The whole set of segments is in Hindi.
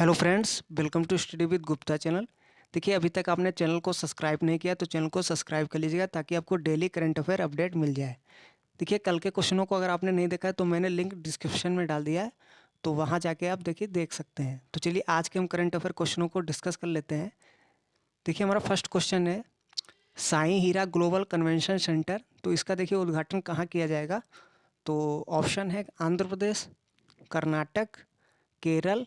Hello friends, welcome to study with Gupta channel. देखिए, अभी तक आपने चैनल को सब्सक्राइब नहीं किया तो चैनल को सब्सक्राइब कर लीजिएगा ताकि आपको डेली करंट अफेयर अपडेट मिल जाए। देखिए, कल के क्वेश्चनों को अगर आपने नहीं देखा है तो मैंने लिंक डिस्क्रिप्शन में डाल दिया है, तो वहाँ जाके आप देखिए देख सकते हैं। तो चलिए आज के हम करंट अफेयर क्वेश्चनों को डिस्कस कर लेते हैं। देखिए, हमारा फर्स्ट क्वेश्चन है साईं हीरा ग्लोबल कन्वेंशन सेंटर, तो इसका देखिए उद्घाटन कहाँ किया जाएगा। तो ऑप्शन है आंध्र प्रदेश, कर्नाटक, केरल,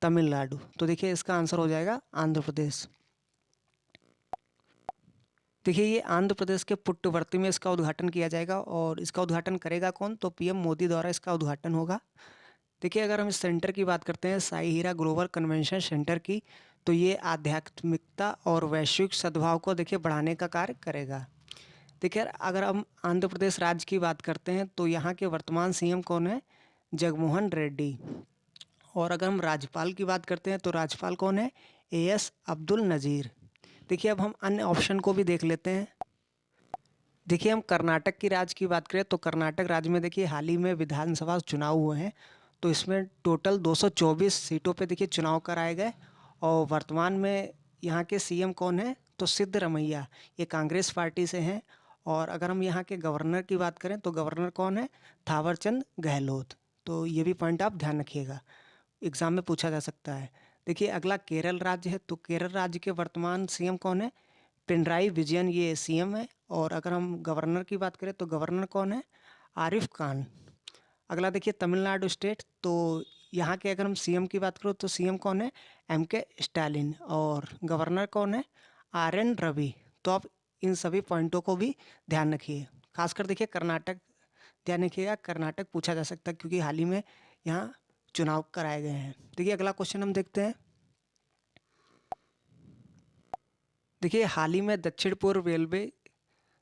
तमिलनाडु। तो देखिए इसका आंसर हो जाएगा आंध्र प्रदेश। देखिए, ये आंध्र प्रदेश के पुट्टवर्ती में इसका उद्घाटन किया जाएगा और इसका उद्घाटन करेगा कौन, तो पीएम मोदी द्वारा इसका उद्घाटन होगा। देखिए, अगर हम इस सेंटर की बात करते हैं साई हीरा ग्लोबल कन्वेंशन सेंटर की, तो ये आध्यात्मिकता और वैश्विक सद्भाव को देखिए बढ़ाने का कार्य करेगा। देखिए, अगर हम आंध्र प्रदेश राज्य की बात करते हैं तो यहाँ के वर्तमान सीएम कौन है, जगनमोहन रेड्डी। और अगर हम राज्यपाल की बात करते हैं तो राज्यपाल कौन है, एएस अब्दुल नज़ीर। देखिए, अब हम अन्य ऑप्शन को भी देख लेते हैं। देखिए, हम कर्नाटक की राज्य की बात करें तो कर्नाटक राज्य में देखिए हाल ही में विधानसभा चुनाव हुए हैं, तो इसमें टोटल 224 सीटों पे देखिए चुनाव कराए गए। और वर्तमान में यहाँ के सीएम कौन है, तो सिद्धरमैया, ये कांग्रेस पार्टी से हैं। और अगर हम यहाँ के गवर्नर की बात करें तो गवर्नर कौन है, थावरचंद गहलोत। तो ये भी पॉइंट आप ध्यान रखिएगा, एग्जाम में पूछा जा सकता है। देखिए, अगला केरल राज्य है, तो केरल राज्य के वर्तमान सीएम कौन है, पिनराई विजयन, ये सीएम है। और अगर हम गवर्नर की बात करें तो गवर्नर कौन है, आरिफ खान। अगला देखिए तमिलनाडु स्टेट, तो यहाँ के अगर हम सीएम की बात करें तो सीएम कौन है, एमके स्टालिन। और गवर्नर कौन है, आर एन रवि। तो आप इन सभी पॉइंटों को भी ध्यान रखिए। खासकर देखिए कर्नाटक ध्यान रखिएगा, कर्नाटक पूछा जा सकता है क्योंकि हाल ही में यहाँ चुनाव कराए गए हैं। देखिए, अगला क्वेश्चन हम देखते हैं। देखिए, हाल ही में दक्षिण पूर्व रेलवे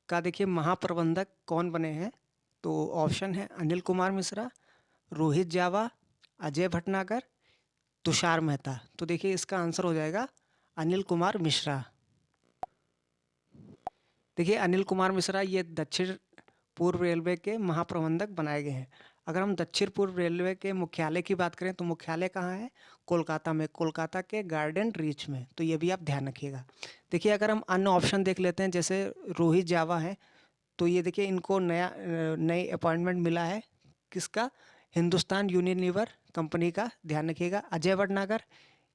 का देखिए महाप्रबंधक कौन बने हैं। तो ऑप्शन है अनिल कुमार मिश्रा, रोहित जावा, अजय भटनागर, तुषार मेहता। तो देखिए इसका आंसर हो जाएगा अनिल कुमार मिश्रा। देखिए, अनिल कुमार मिश्रा ये दक्षिण पूर्व रेलवे के महाप्रबंधक बनाए गए हैं। अगर हम दक्षिण पूर्व रेलवे के मुख्यालय की बात करें तो मुख्यालय कहाँ है, कोलकाता में, कोलकाता के गार्डन रीच में। तो ये भी आप ध्यान रखिएगा। देखिए, अगर हम अन्य ऑप्शन देख लेते हैं, जैसे रोहित जावा है, तो ये देखिए इनको नई अपॉइंटमेंट मिला है, किसका, हिंदुस्तान यूनिलीवर कंपनी का। ध्यान रखिएगा। अजय भटनागर,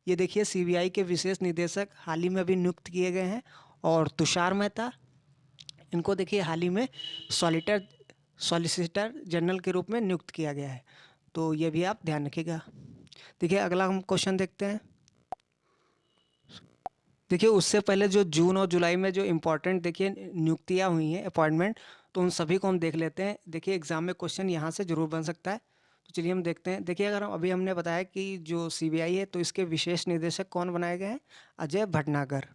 ये देखिए सीबीआई के विशेष निदेशक हाल ही में अभी नियुक्त किए गए हैं। और तुषार मेहता, इनको देखिए हाल ही में सॉलिसिटर जनरल के रूप में नियुक्त किया गया है। तो ये भी आप ध्यान रखिएगा। देखिए, अगला हम क्वेश्चन देखते हैं। देखिए, उससे पहले जो जून और जुलाई में जो इम्पोर्टेंट देखिए नियुक्तियाँ हुई हैं, अपॉइंटमेंट, तो उन सभी को हम देख लेते हैं। देखिए, एग्जाम में क्वेश्चन यहाँ से जरूर बन सकता है, तो चलिए हम देखते हैं। देखिए, अगर अभी हमने बताया कि जो सीबीआई है तो इसके विशेष निदेशक कौन बनाए गए हैं, अजय भटनागर।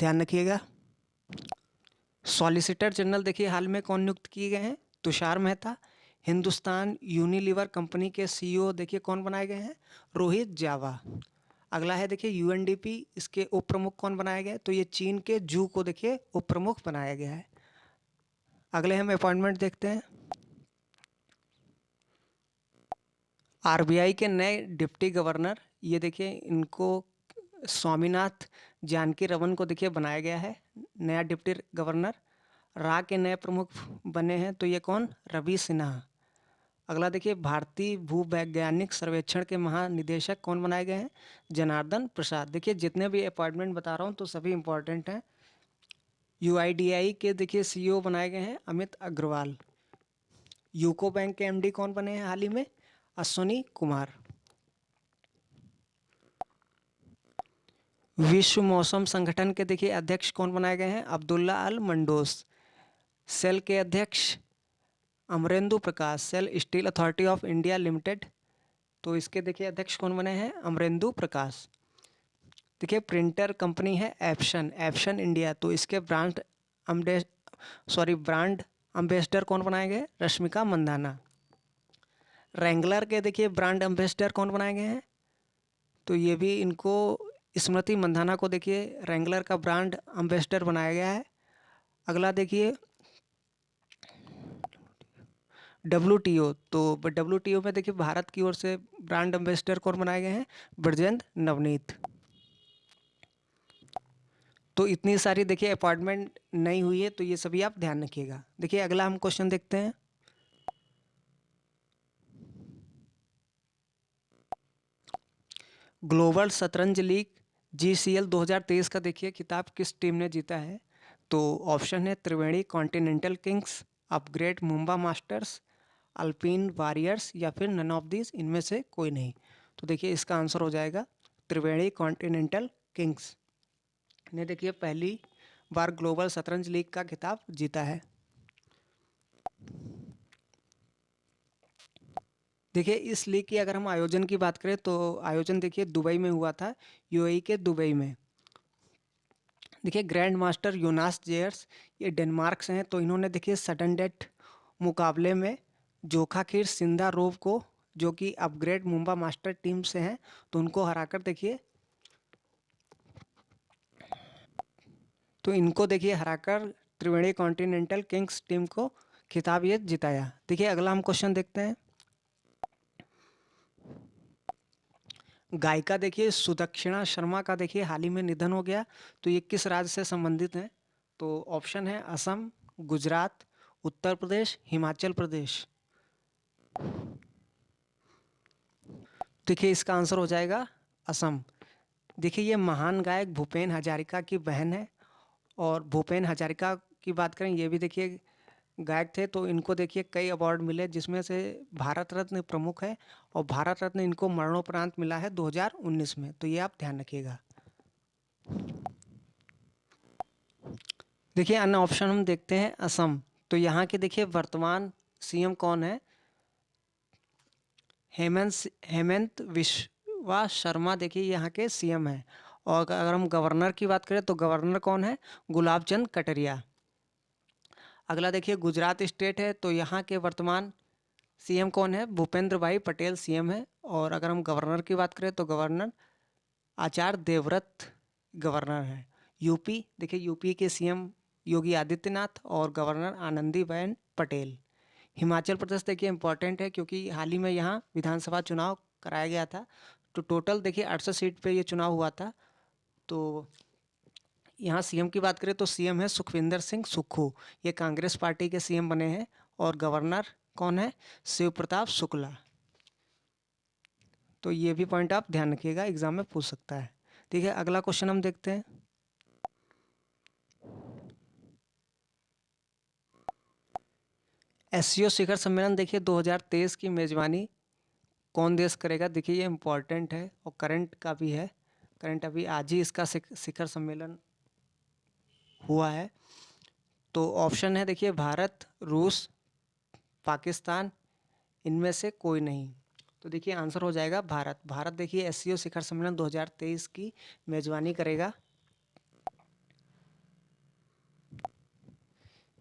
ध्यान रखिएगा। सॉलिसिटर जनरल देखिए हाल में कौन नियुक्त किए गए हैं, तुषार मेहता। हिंदुस्तान यूनिलीवर कंपनी के सीईओ देखिए कौन बनाए गए हैं, रोहित जावा। अगला है देखिए यूएनडीपी, इसके उप प्रमुख कौन बनाए गए, तो ये चीन के जू को देखिए उप प्रमुख बनाया गया है। अगले हम अपॉइंटमेंट देखते हैं। आरबीआई के नए डिप्टी गवर्नर, ये देखिए इनको स्वामीनाथ जानकी रमन को देखिए बनाया गया है नया डिप्टी गवर्नर। रा के नए प्रमुख बने हैं, तो ये कौन, रवि सिन्हा। अगला देखिए भारतीय भूवैज्ञानिक सर्वेक्षण के महानिदेशक कौन बनाए गए हैं, जनार्दन प्रसाद। देखिए, जितने भी अपॉइंटमेंट बता रहा हूँ तो सभी इंपॉर्टेंट हैं। यूआईडीआई के देखिए सीईओ बनाए गए हैं अमित अग्रवाल। यूको बैंक के एमडी कौन बने हैं हाल ही में, अश्वनी कुमार। विश्व मौसम संगठन के देखिए अध्यक्ष कौन बनाए गए हैं, अब्दुल्ला अल मंडोस। सेल के अध्यक्ष Amarendu Prakash, SAIL Steel Authority of India Limited, तो इसके देखिए अध्यक्ष कौन बने हैं, अमरेंदु प्रकाश। देखिए, प्रिंटर कंपनी है एप्सन, एप्सन इंडिया, तो इसके ब्रांड एम्बेसडर कौन बनाए गए, रश्मिका मंदाना। रैंगलर के देखिए ब्रांड एम्बेसडर कौन बनाए गए हैं, तो ये भी इनको स्मृति मंदाना को देखिए रैंगलर का ब्रांड एम्बेसडर बनाया गया है। अगला देखिए WTO, तो WTO में देखिए भारत की ओर से ब्रांड एम्बेसडर कौन बनाए गए हैं? ब्रजेंद्र नवनीत। तो इतनी सारी देखिए अपॉइंटमेंट नहीं हुई है, तो ये सभी आप ध्यान रखिएगा। देखिए अगला हम क्वेश्चन देखते हैं। ग्लोबल शतरंज लीग GCL 2023 का देखिए खिताब किस टीम ने जीता है? तो ऑप्शन है Triveni Continental Kings, upGrad Mumba Masters, Alpine Warriors या फिर नन ऑफ दिस, इनमें से कोई नहीं। तो देखिए इसका आंसर हो जाएगा त्रिवेणी कॉन्टिनेंटल किंग्स ने देखिए पहली बार ग्लोबल शतरंज लीग का खिताब जीता है। देखिए इस लीग की अगर हम आयोजन की बात करें तो आयोजन देखिए दुबई में हुआ था, UAE के दुबई में। देखिए ग्रैंड मास्टर योनास जेयर्स ये डेनमार्क से हैं, तो इन्होंने देखिए सडन डेथ मुकाबले में जोखाकिर सिंदारोव को, जो कि अपग्रेड मुंबा मास्टर टीम से हैं, तो उनको हराकर देखिए, तो इनको देखिए हराकर त्रिवेणी कॉन्टिनेंटल किंग्स टीम को खिताब ये जिताया। देखिए अगला हम क्वेश्चन देखते हैं। गायिका देखिए सुदक्षिणा शर्मा का देखिए हाल ही में निधन हो गया, तो ये किस राज्य से संबंधित हैं? तो ऑप्शन है असम, गुजरात, उत्तर प्रदेश, हिमाचल प्रदेश। देखिए इसका आंसर हो जाएगा असम। देखिए ये महान गायक भूपेन हजारिका की बहन है, और भूपेन हजारिका की बात करें, ये भी देखिए गायक थे, तो इनको देखिए कई अवार्ड मिले, जिसमें से भारत रत्न प्रमुख है, और भारत रत्न इनको मरणोपरांत मिला है 2019 में, तो ये आप ध्यान रखिएगा। देखिए अन्य ऑप्शन हम देखते हैं असम, तो यहाँ के देखिए वर्तमान CM कौन है? हेमंत विश्वा शर्मा देखिए यहाँ के CM हैं। और अगर हम गवर्नर की बात करें तो गवर्नर कौन है? गुलाब चंद कटारिया। अगला देखिए गुजरात स्टेट है, तो यहाँ के वर्तमान CM कौन है? भूपेंद्र भाई पटेल CM है। और अगर हम गवर्नर की बात करें तो गवर्नर आचार्य देवव्रत गवर्नर है। यूपी देखिए यूपी के CM योगी आदित्यनाथ और गवर्नर आनंदीबेन पटेल। हिमाचल प्रदेश देखिए इंपॉर्टेंट है, क्योंकि हाल ही में यहाँ विधानसभा चुनाव कराया गया था, तो टोटल देखिए 68 सीट पे ये चुनाव हुआ था। तो यहाँ CM की बात करें तो CM है सुखविंदर सिंह सुक्खू, ये कांग्रेस पार्टी के CM बने हैं। और गवर्नर कौन है? शिव प्रताप शुक्ला। तो ये भी पॉइंट आप ध्यान रखिएगा, एग्जाम में पूछ सकता है। ठीक है अगला क्वेश्चन हम देखते हैं। SCO शिखर सम्मेलन देखिए 2023 की मेजबानी कौन देश करेगा? देखिए ये इम्पोर्टेंट है और करंट का भी है। करंट अभी आज ही इसका शिखर सम्मेलन हुआ है। तो ऑप्शन है देखिए भारत, रूस, पाकिस्तान, इनमें से कोई नहीं। तो देखिए आंसर हो जाएगा भारत। भारत देखिए SCO शिखर सम्मेलन 2023 की मेजबानी करेगा।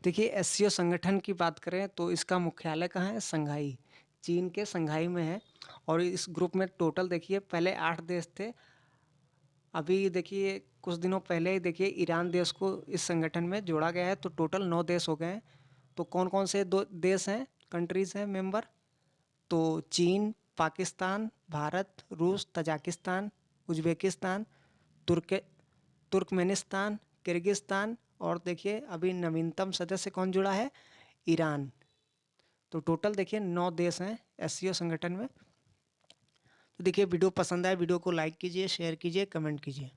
देखिए SCO संगठन की बात करें तो इसका मुख्यालय कहाँ है? संघाई, चीन के संघाई में है। और इस ग्रुप में टोटल देखिए पहले 8 देश थे, अभी देखिए कुछ दिनों पहले ही देखिए ईरान देश को इस संगठन में जोड़ा गया है, तो टोटल 9 देश हो गए हैं। तो कौन कौन से दो देश हैं, कंट्रीज़ हैं मेंबर? तो चीन, पाकिस्तान, भारत, रूस, तजाकिस्तान, उज्बेकिस्तान, तुर्क तुर्कमेनिस्तान, किर्गिस्तान, और देखिए अभी नवीनतम सदस्य कौन जुड़ा है? ईरान। तो टोटल देखिए 9 देश हैं SCO संगठन में। तो देखिए वीडियो पसंद आए, वीडियो को लाइक कीजिए, शेयर कीजिए, कमेंट कीजिए।